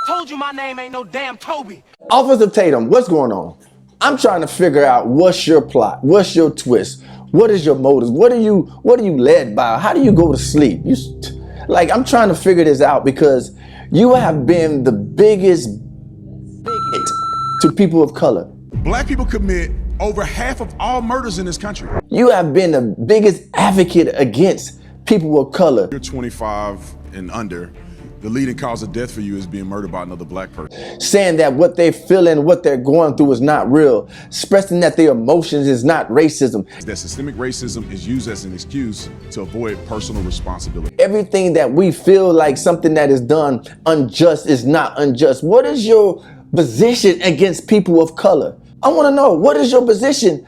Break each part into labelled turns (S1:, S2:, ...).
S1: Told you my name ain't no damn Toby.
S2: Officer Tatum, what's going on? I'm trying to figure out what's your plot, what's your twist, what is your motives, what are you led by? How do you go to sleep? I'm trying to figure this out because you have been the biggest bigot to people of color.
S3: Black people commit over half of all murders in this country.
S2: You have been the biggest advocate against people of color.
S3: You're 25 and under. The leading cause of death for you is being murdered by another black person.
S2: Saying that what they're feeling, what they're going through is not real. Expressing that their emotions is not racism.
S3: That systemic racism is used as an excuse to avoid personal responsibility.
S2: Everything that we feel like something that is done unjust is not unjust. What is your position against people of color? I want to know, what is your position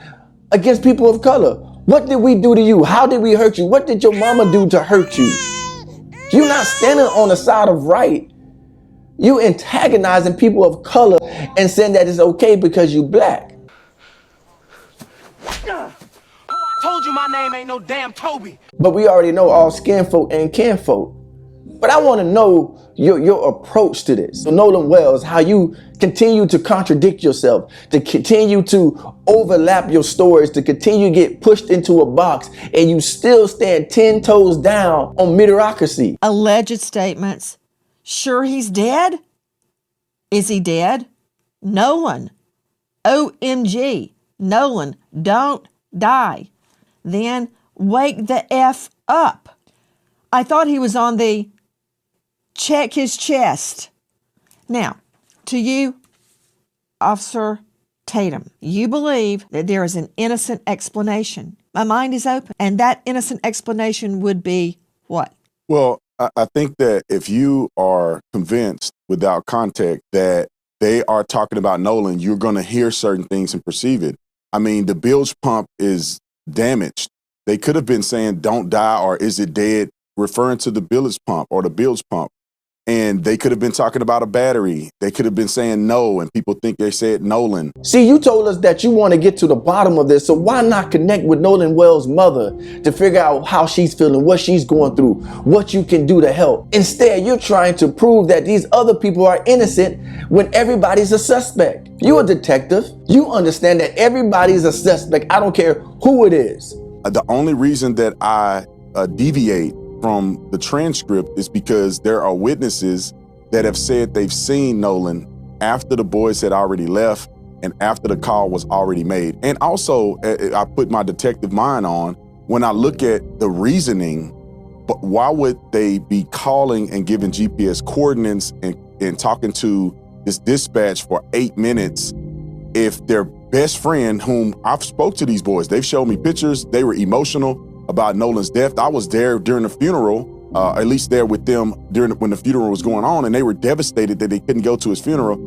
S2: against people of color? What did we do to you? How did we hurt you? What did your mama do to hurt you? You're not standing on the side of right. You antagonizing people of color and saying that it's okay because you black.
S1: I told you my name ain't no damn Toby.
S2: But we already know all skin folk and kin folk. But I want to know your approach to this. So Nolan Wells, how you continue to contradict yourself, to continue to overlap your stories, to continue to get pushed into a box, and you still stand 10 toes down on mediocrity.
S4: Alleged statements. Sure he's dead? Is he dead? Nolan. OMG. Nolan, don't die. Then wake the F up. I thought he was on the check his chest. Now, to you, Officer Tatum, you believe that there is an innocent explanation. My mind is open. And that innocent explanation would be what?
S3: Well, I think that if you are convinced without context that they are talking about Nolan, you're going to hear certain things and perceive it. I mean, the bilge pump is damaged. They could have been saying don't die or is it dead, referring to the bilge pump or the bilge pump. And they could have been talking about a battery. They could have been saying no, and people think they said Nolan.
S2: See, you told us that you want to get to the bottom of this, so why not connect with Nolan Wells' mother to figure out how she's feeling, what she's going through, what you can do to help? Instead, you're trying to prove that these other people are innocent when everybody's a suspect. You're a detective. You understand that everybody's a suspect. I don't care who it is.
S3: The only reason that I deviate from the transcript is because there are witnesses that have said they've seen Nolan after the boys had already left and after the call was already made. And also, I put my detective mind on, when I look at the reasoning, but why would they be calling and giving GPS coordinates and talking to this dispatch for 8 minutes if their best friend, whom I've spoke to these boys, they've showed me pictures, they were emotional about Nolan's death. I was there during the funeral, at least there with them when the funeral was going on, and they were devastated that they couldn't go to his funeral.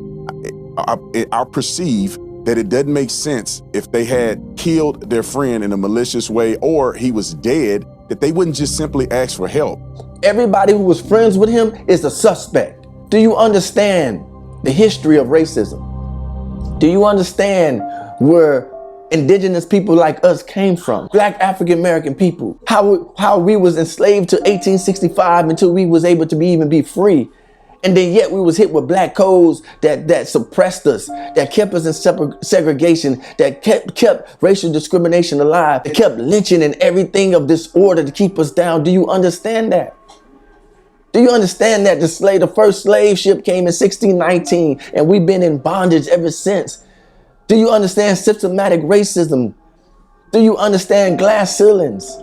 S3: I perceive that it doesn't make sense if they had killed their friend in a malicious way or he was dead, that they wouldn't just simply ask for help.
S2: Everybody who was friends with him is a suspect. Do you understand the history of racism? Do you understand where indigenous people like us came from? Black African American people. How we was enslaved to 1865 until we was able to even be free. And then yet we was hit with black codes that suppressed us, that kept us in segregation, that kept racial discrimination alive, that kept lynching and everything of disorder to keep us down. Do you understand that? Do you understand that the first slave ship came in 1619 and we've been in bondage ever since? Do you understand systematic racism? Do you understand glass ceilings?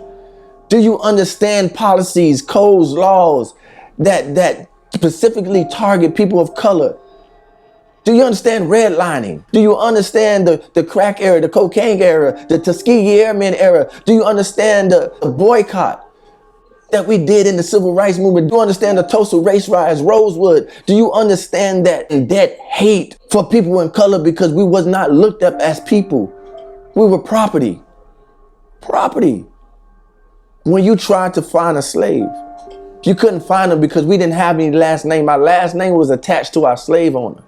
S2: Do you understand policies, codes, laws that specifically target people of color? Do you understand redlining? Do you understand the crack era, the cocaine era, the Tuskegee Airmen era? Do you understand the boycott that we did in the civil rights movement? Do you understand the Tulsa race riots, Rosewood? Do you understand that hate for people in color because we was not looked up as people? We were property. Property. When you tried to find a slave, you couldn't find them because we didn't have any last name. My last name was attached to our slave owner.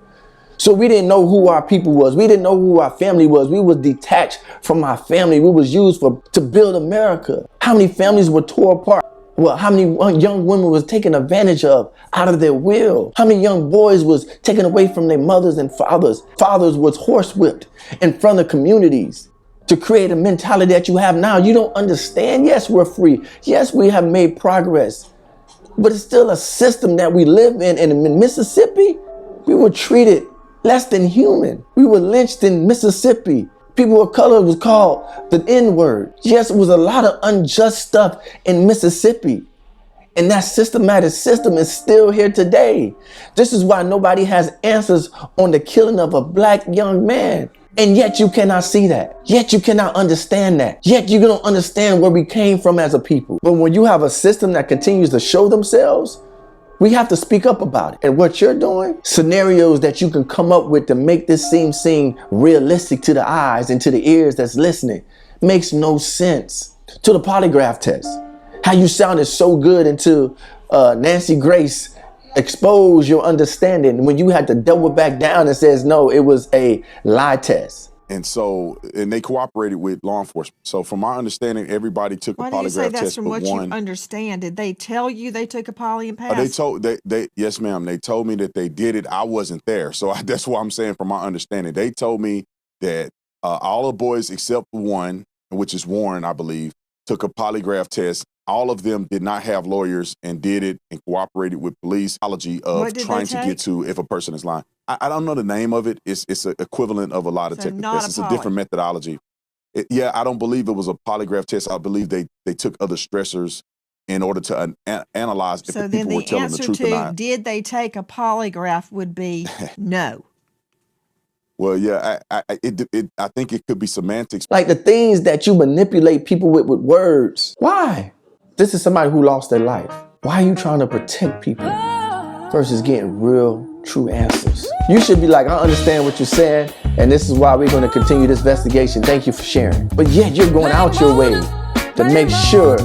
S2: So we didn't know who our people was. We didn't know who our family was. We was detached from our family. We was used to build America. How many families were tore apart? Well, how many young women was taken advantage of out of their will? How many young boys was taken away from their mothers and fathers? Fathers was horsewhipped in front of communities to create a mentality that you have now. You don't understand. Yes, we're free. Yes, we have made progress, but it's still a system that we live in. And in Mississippi, we were treated less than human. We were lynched in Mississippi. People of color was called the N-word. Yes, it was a lot of unjust stuff in Mississippi. And that systematic system is still here today. This is why nobody has answers on the killing of a black young man. And yet you cannot see that. Yet you cannot understand that. Yet you don't understand where we came from as a people. But when you have a system that continues to show themselves, we have to speak up about it. And what you're doing, scenarios that you can come up with to make this seem realistic to the eyes and to the ears that's listening, makes no sense. To the polygraph test, how you sounded so good until Nancy Grace exposed your understanding when you had to double back down and says, no, it was a lie test.
S3: And they cooperated with law enforcement. So from my understanding, everybody took a polygraph test.
S4: Why do you say that's from
S3: but
S4: what
S3: one,
S4: you understand? Did they tell you they took a poly and passed?
S3: Yes, ma'am. They told me that they did it. I wasn't there. So that's what I'm saying from my understanding. They told me that all the boys except one, which is Warren, I believe, took a polygraph test. All of them did not have lawyers and did it and cooperated with police. Apology of trying to get to if a person is lying. I don't know the name of it. It's an equivalent of a lot of technical tests. It's a different methodology. I don't believe it was a polygraph test. I believe they took other stressors in order to analyze if the people were telling the truth or not.
S4: Did they take a polygraph would be no.
S3: Well, yeah, I think it could be semantics.
S2: Like the things that you manipulate people with words. Why? This is somebody who lost their life. Why are you trying to protect people versus getting real, true answers? You should be like, I understand what you're saying, and this is why we're going to continue this investigation. Thank you for sharing. But yet you're going out your way to make sure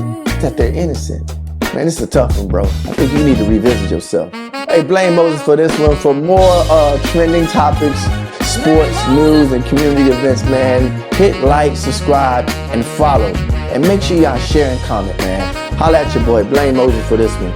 S2: that they're innocent. Man, this is a tough one, bro. I think you need to revisit yourself. Hey, blame Moses for this one. For more trending topics, sports, news, and community events, man, hit like, subscribe, and follow. And make sure y'all share and comment, man. Holla at your boy, Blame Moses for this one.